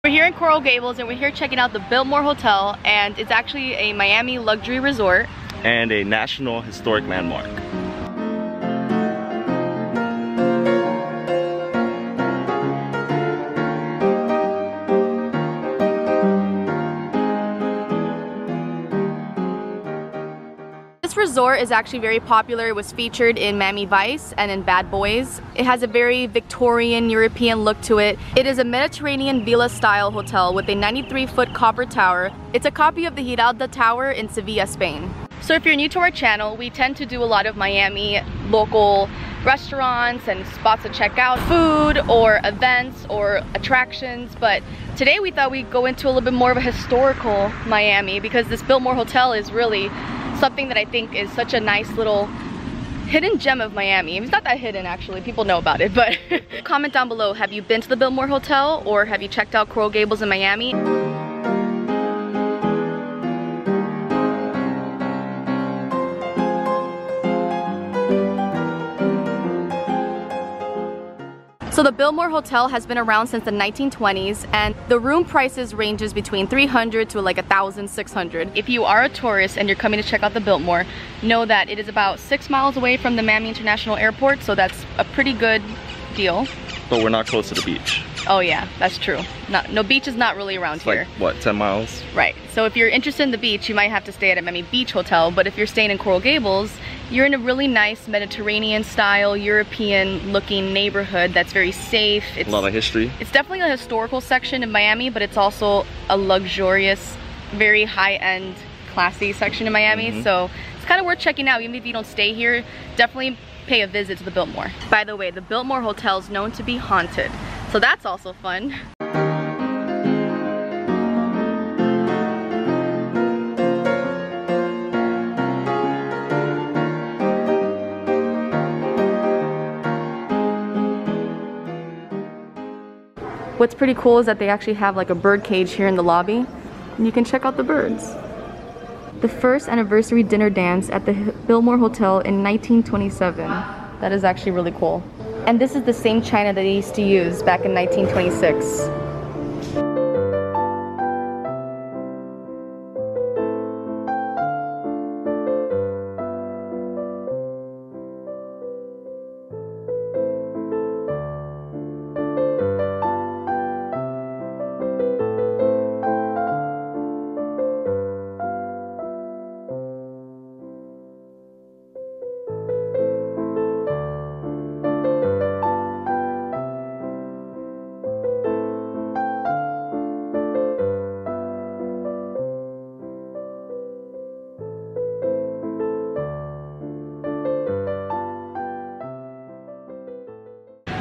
We're here in Coral Gables and we're here checking out the Biltmore Hotel, and it's actually a Miami luxury resort and a National Historic Landmark. This resort is actually very popular. It was featured in Miami Vice and in Bad Boys. It has a very Victorian European look to it. It is a Mediterranean villa style hotel with a 93-foot copper tower. It's a copy of the Giralda Tower in Sevilla, Spain. So if you're new to our channel, we tend to do a lot of Miami local restaurants and spots to check out, food or events or attractions, but today we thought we'd go into a little bit more of a historical Miami because this Biltmore Hotel is really something that I think is such a nice little hidden gem of Miami. It's not that hidden actually, people know about it, but comment down below, have you been to the Biltmore Hotel or have you checked out Coral Gables in Miami? So the Biltmore Hotel has been around since the 1920s, and the room prices ranges between $300 to like $1,600. If you are a tourist and you're coming to check out the Biltmore, know that it is about 6 miles away from the Miami International Airport, so that's a pretty good deal. But we're not close to the beach. Oh yeah, that's true. No beach is not really around here. Like, what, 10 miles? Right. So if you're interested in the beach, you might have to stay at a Miami Beach Hotel, but if you're staying in Coral Gables, you're in a really nice Mediterranean style, European looking neighborhood that's very safe. It's a lot of history. It's definitely a historical section in Miami, but it's also a luxurious, very high-end, classy section in Miami. So it's kind of worth checking out. Even if you don't stay here, definitely pay a visit to the Biltmore. By the way, the Biltmore Hotel is known to be haunted, so that's also fun. What's pretty cool is that they actually have like a bird cage here in the lobby, and you can check out the birds. The first anniversary dinner dance at the Biltmore Hotel in 1927. That is actually really cool. And this is the same china that they used to use back in 1926.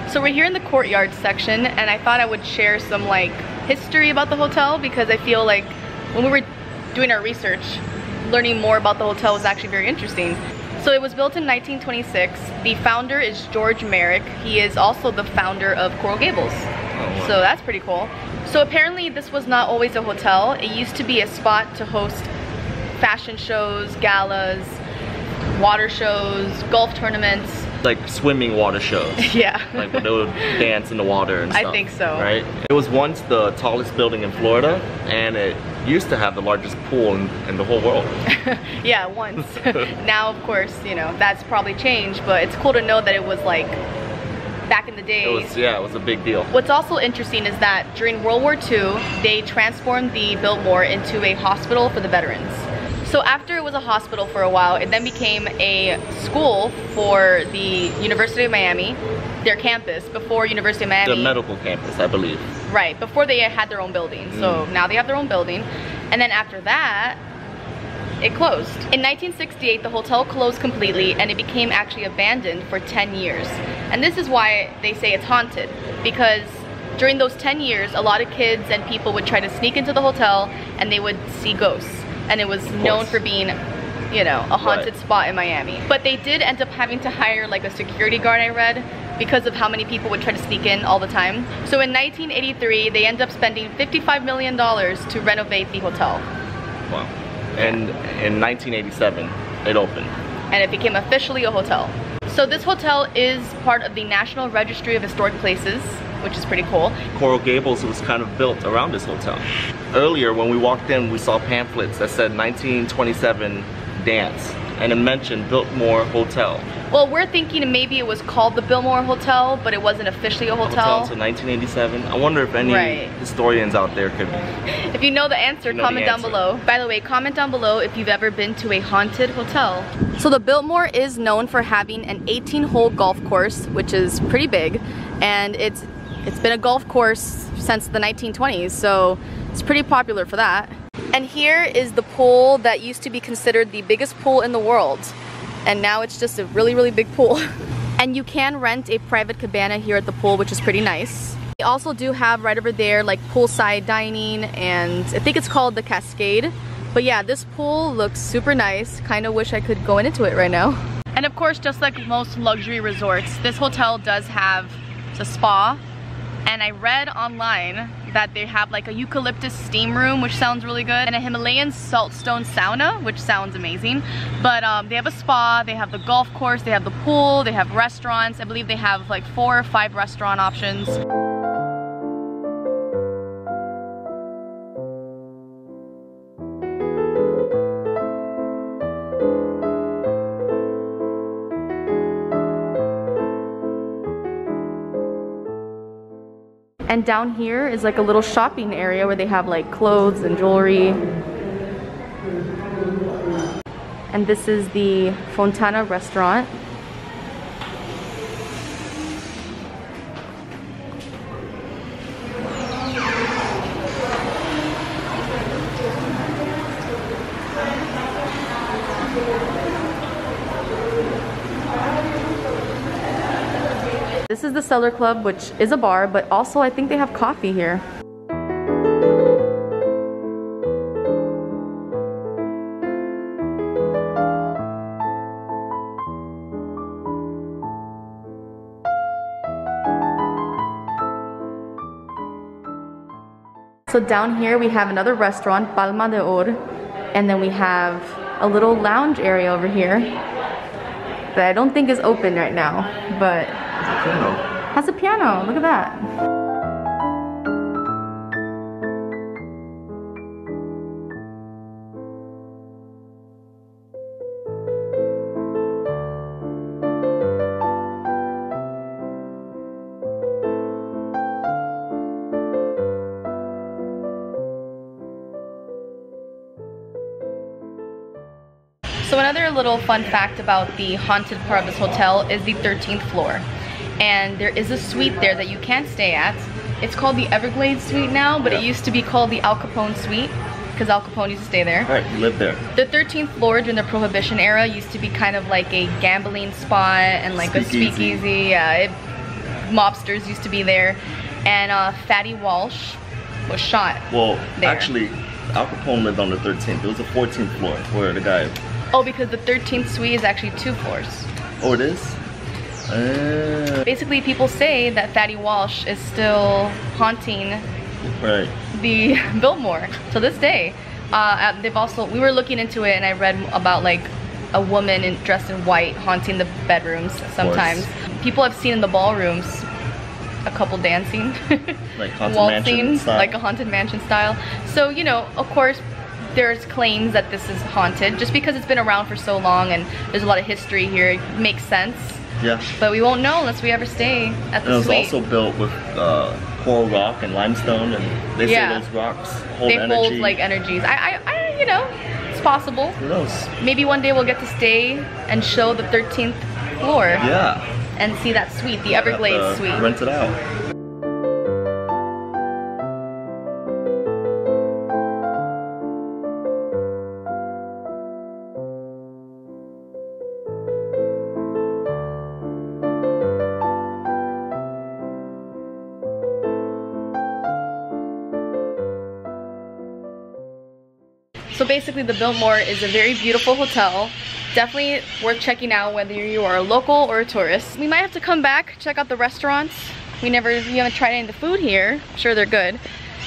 So we're here in the courtyard section, and I thought I would share some like history about the hotel because I feel like when we were doing our research, learning more about the hotel was actually very interesting. So it was built in 1926. The founder is George Merrick. He is also the founder of Coral Gables. Oh, wow. So that's pretty cool. So apparently this was not always a hotel. It used to be a spot to host fashion shows, galas, water shows, golf tournaments. Like swimming water shows. Yeah. Like when they would dance in the water and stuff. I think so. Right? It was once the tallest building in Florida, and it used to have the largest pool in the whole world. Yeah, once. Now, of course, you know, that's probably changed, but it's cool to know that it was like back in the day. It was a big deal. What's also interesting is that during World War II, they transformed the Biltmore into a hospital for the veterans. So after it was a hospital for a while, it then became a school for the University of Miami, their campus, before University of Miami. The medical campus, I believe. Right, before they had their own building. So now they have their own building. And then after that, it closed. In 1968, the hotel closed completely and it became actually abandoned for 10 years. And this is why they say it's haunted, because during those 10 years, a lot of kids and people would try to sneak into the hotel and they would see ghosts. And it was known for being, you know, a haunted spot in Miami. But they did end up having to hire like a security guard, I read, because of how many people would try to sneak in all the time. So in 1983, they ended up spending $55 million to renovate the hotel. Wow. And in 1987, it opened. And it became officially a hotel. So this hotel is part of the National Registry of Historic Places. which is pretty cool. Coral Gables was kind of built around this hotel. Earlier when we walked in, we saw pamphlets that said 1927 dance, and it mentioned Biltmore Hotel. Well, we're thinking maybe it was called the Biltmore Hotel, but it wasn't officially a hotel. Until 1987. I wonder if any historians out there could... If you know the answer, comment down below. By the way, comment down below if you've ever been to a haunted hotel. So the Biltmore is known for having an 18-hole golf course, which is pretty big, and it's been a golf course since the 1920s, so it's pretty popular for that. And here is the pool that used to be considered the biggest pool in the world. And now it's just a really, really big pool. And you can rent a private cabana here at the pool, which is pretty nice. We also do have right over there like poolside dining, and I think it's called the Cascade. But yeah, this pool looks super nice. Kind of wish I could go into it right now. And of course, just like most luxury resorts, this hotel does have a spa. And I read online that they have like a eucalyptus steam room, which sounds really good, and a Himalayan saltstone sauna, which sounds amazing. But they have a spa, they have the golf course, they have the pool, they have restaurants. I believe they have like 4 or 5 restaurant options. And down here is like a little shopping area where they have like clothes and jewelry. And this is the Fontana restaurant. This is the Cellar Club, which is a bar, but also I think they have coffee here. So down here we have another restaurant, Palma de Oro, and then we have a little lounge area over here that I don't think is open right now, but has a piano. Look at that. So another little fun fact about the haunted part of this hotel is the 13th floor. And there is a suite there that you can stay at. It's called the Everglades Suite now, but it used to be called the Al Capone Suite because Al Capone used to stay there. Right, you lived there. The 13th floor during the Prohibition era used to be kind of like a gambling spot and like a speakeasy. Yeah, mobsters used to be there. And Fatty Walsh was shot Well, there. Actually, Al Capone lived on the 13th. It was the 14th floor where the guy... Oh, because the 13th suite is actually 2 floors. Oh, it is? Basically, people say that Fatty Walsh is still haunting the Biltmore to this day. They've also, we were looking into it and I read about like a woman dressed in white haunting the bedrooms sometimes. People have seen in the ballrooms a couple dancing, like haunted waltzing, mansion style. like a haunted mansion style. So, you know, of course, there's claims that this is haunted just because it's been around for so long and there's a lot of history here. It makes sense. Yeah. But we won't know unless we ever stay at the suite. It was also built with coral rock and limestone, and they say those rocks hold energy. They hold like energies. I, you know, it's possible. Who knows? Maybe one day we'll get to stay and show the 13th floor. Yeah. And see that suite, the Everglades suite. Rent it out. So basically the Biltmore is a very beautiful hotel. Definitely worth checking out whether you are a local or a tourist. We might have to come back, check out the restaurants. We haven't tried any of the food here. I'm sure they're good.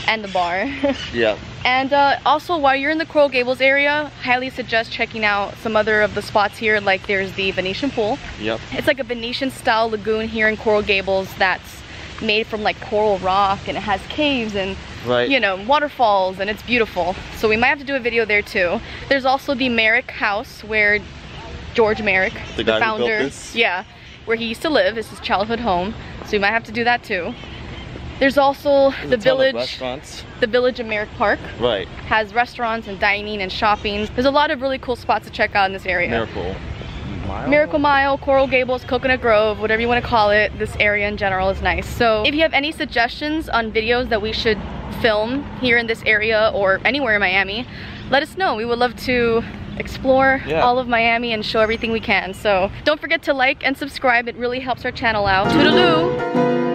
And the bar. Yeah. And also while you're in the Coral Gables area, highly suggest checking out some other of the spots here. Like there's the Venetian pool. Yep. It's like a Venetian style lagoon here in Coral Gables that's made from like coral rock, and it has caves and you know, waterfalls, and it's beautiful. So we might have to do a video there too. There's also the Merrick house where George Merrick, the founder, who built this? Yeah, where he used to live. It's his childhood home. So we might have to do that too. There's also the village, the village of Merrick Park. Right. Has restaurants and dining and shopping. There's a lot of really cool spots to check out in this area. Miracle Mile, Coral Gables, Coconut Grove, whatever you want to call it. This area in general is nice. So if you have any suggestions on videos that we should film here in this area or anywhere in Miami, let us know. We would love to explore all of Miami and show everything we can. So don't forget to like and subscribe. It really helps our channel out. Toodaloo!